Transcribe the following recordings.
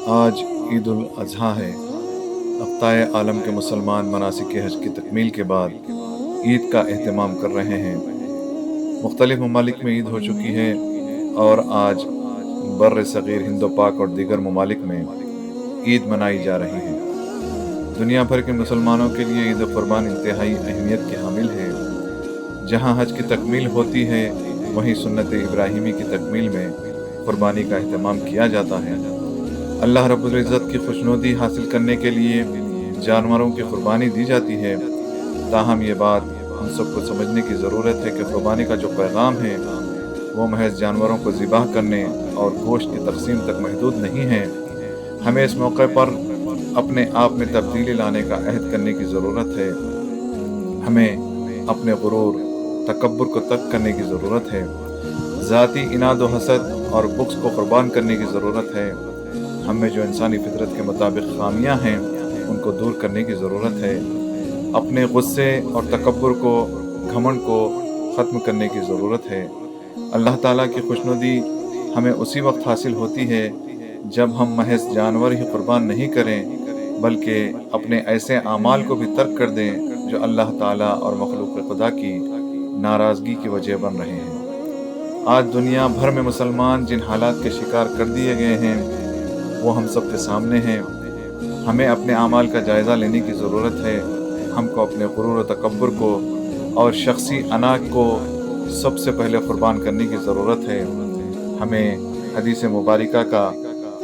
آج عید الاضحیٰ ہے۔ اقطاع عالم کے مسلمان مناسک حج کی تکمیل کے بعد عید کا اہتمام کر رہے ہیں۔ مختلف ممالک میں عید ہو چکی ہے اور آج بر صغیر ہند و پاک اور دیگر ممالک میں عید منائی جا رہی ہے۔ دنیا بھر کے مسلمانوں کے لیے عید قربان انتہائی اہمیت کی حامل ہے۔ جہاں حج کی تکمیل ہوتی ہے وہیں سنت ابراہیمی کی تکمیل میں قربانی کا اہتمام کیا جاتا ہے۔ اللہ رب العزت کی خوشنودی حاصل کرنے کے لیے جانوروں کی قربانی دی جاتی ہے۔ تاہم یہ بات ہم سب کو سمجھنے کی ضرورت ہے کہ قربانی کا جو پیغام ہے وہ محض جانوروں کو ذبح کرنے اور گوشت کی تقسیم تک محدود نہیں ہے۔ ہمیں اس موقع پر اپنے آپ میں تبدیلی لانے کا عہد کرنے کی ضرورت ہے۔ ہمیں اپنے غرور، تکبر کو ترک کرنے کی ضرورت ہے۔ ذاتی اناد و حسد اور بغض کو قربان کرنے کی ضرورت ہے۔ ہم میں جو انسانی فطرت کے مطابق خامیاں ہیں ان کو دور کرنے کی ضرورت ہے۔ اپنے غصے اور تکبر کو، گھمنڈ کو ختم کرنے کی ضرورت ہے۔ اللہ تعالیٰ کی خوشنودی ہمیں اسی وقت حاصل ہوتی ہے جب ہم محض جانور ہی قربان نہیں کریں بلکہ اپنے ایسے اعمال کو بھی ترک کر دیں جو اللہ تعالیٰ اور مخلوق خدا کی ناراضگی کی وجہ بن رہے ہیں۔ آج دنیا بھر میں مسلمان جن حالات کے شکار کر دیے گئے ہیں وہ ہم سب کے سامنے ہیں۔ ہمیں اپنے اعمال کا جائزہ لینے کی ضرورت ہے۔ ہم کو اپنے غرور و تکبر کو اور شخصی انا کو سب سے پہلے قربان کرنے کی ضرورت ہے۔ ہمیں حدیث مبارکہ کا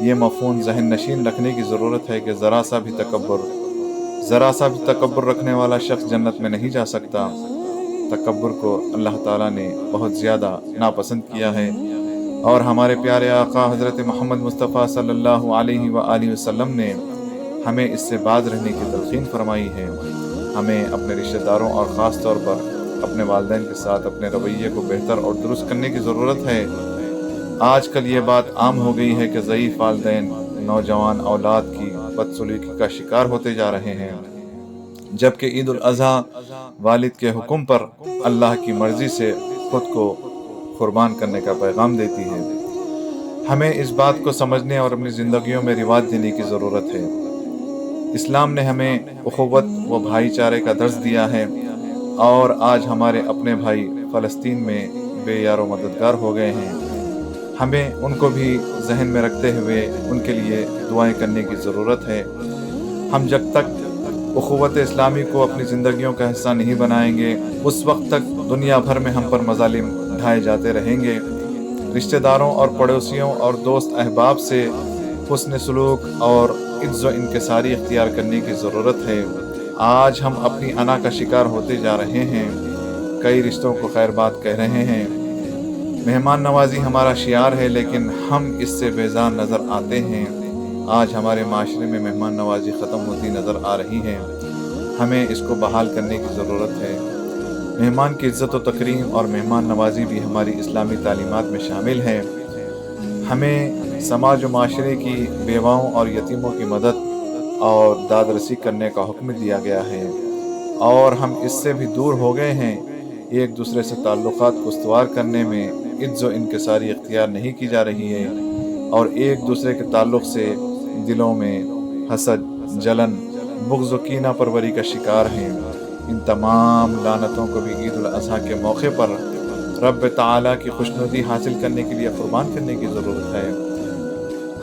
یہ مفہوم ذہن نشین رکھنے کی ضرورت ہے کہ ذرا سا بھی تکبر رکھنے والا شخص جنت میں نہیں جا سکتا۔ تکبر کو اللہ تعالیٰ نے بہت زیادہ ناپسند کیا ہے اور ہمارے پیارے آقا حضرت محمد مصطفیٰ صلی اللہ علیہ وآلہ وسلم نے ہمیں اس سے باز رہنے کی تلقین فرمائی ہے۔ ہمیں اپنے رشتہ داروں اور خاص طور پر اپنے والدین کے ساتھ اپنے رویے کو بہتر اور درست کرنے کی ضرورت ہے۔ آج کل یہ بات عام ہو گئی ہے کہ ضعیف والدین نوجوان اولاد کی بدسلوکی کا شکار ہوتے جا رہے ہیں، جبکہ عید الاضحیٰ والد کے حکم پر اللہ کی مرضی سے خود کو قربان کرنے کا پیغام دیتی ہے۔ ہمیں اس بات کو سمجھنے اور اپنی زندگیوں میں رواج دینے کی ضرورت ہے۔ اسلام نے ہمیں اخوت و بھائی چارے کا درس دیا ہے اور آج ہمارے اپنے بھائی فلسطین میں بے یار و مددگار ہو گئے ہیں۔ ہمیں ان کو بھی ذہن میں رکھتے ہوئے ان کے لیے دعائیں کرنے کی ضرورت ہے۔ ہم جب تک اخوت اسلامی کو اپنی زندگیوں کا حصہ نہیں بنائیں گے اس وقت تک دنیا بھر میں ہم پر مظالم ڈھائے جاتے رہیں گے۔ رشتہ داروں اور پڑوسیوں اور دوست احباب سے حسن سلوک اور عز و انکساری اختیار کرنے کی ضرورت ہے۔ آج ہم اپنی انا کا شکار ہوتے جا رہے ہیں۔ کئی رشتوں کو خیر بات کہہ رہے ہیں۔ مہمان نوازی ہمارا شعار ہے لیکن ہم اس سے بیزار نظر آتے ہیں۔ آج ہمارے معاشرے میں مہمان نوازی ختم ہوتی نظر آ رہی ہے۔ ہمیں اس کو بحال کرنے کی ضرورت ہے۔ مہمان کی عزت و تکریم اور مہمان نوازی بھی ہماری اسلامی تعلیمات میں شامل ہے۔ ہمیں سماج و معاشرے کی بیواؤں اور یتیموں کی مدد اور داد رسی کرنے کا حکم دیا گیا ہے، اور ہم اس سے بھی دور ہو گئے ہیں۔ ایک دوسرے سے تعلقات کو استوار کرنے میں عز و انکساری اختیار نہیں کی جا رہی ہے اور ایک دوسرے کے تعلق سے دلوں میں حسد، جلن، بغض و کینہ پروری کا شکار ہیں۔ ان تمام لعنتوں کو بھی عید الاضحیٰ کے موقع پر رب تعالیٰ کی خوشنودی حاصل کرنے کے لیے قربان کرنے کی ضرورت ہے۔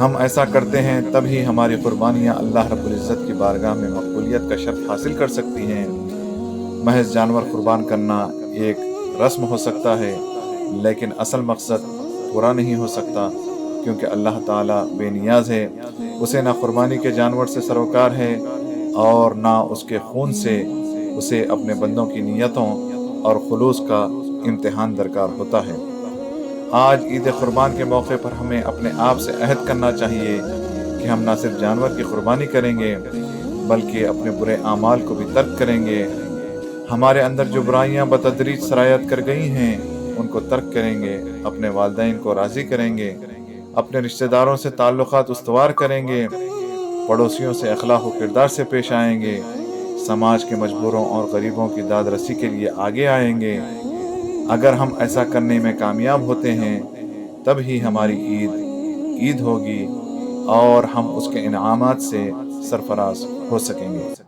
ہم ایسا کرتے ہیں تب ہی ہماری قربانیاں اللہ رب العزت کی بارگاہ میں مقبولیت کا شرف حاصل کر سکتی ہیں۔ محض جانور قربان کرنا ایک رسم ہو سکتا ہے لیکن اصل مقصد پورا نہیں ہو سکتا، کیونکہ اللہ تعالیٰ بے نیاز ہے۔ اسے نہ قربانی کے جانور سے سروکار ہے اور نہ اس کے خون سے، اسے اپنے بندوں کی نیتوں اور خلوص کا امتحان درکار ہوتا ہے۔ آج عید قربان کے موقع پر ہمیں اپنے آپ سے عہد کرنا چاہیے کہ ہم نہ صرف جانور کی قربانی کریں گے بلکہ اپنے برے اعمال کو بھی ترک کریں گے۔ ہمارے اندر جو برائیاں بتدریج سرایت کر گئی ہیں ان کو ترک کریں گے، اپنے والدین کو راضی کریں گے، اپنے رشتہ داروں سے تعلقات استوار کریں گے، پڑوسیوں سے اخلاق و کردار سے پیش آئیں گے، سماج کے مجبوروں اور غریبوں کی داد رسی کے لیے آگے آئیں گے۔ اگر ہم ایسا کرنے میں کامیاب ہوتے ہیں تب ہی ہماری عید ہوگی، اور ہم اس کے انعامات سے سرفراز ہو سکیں گے۔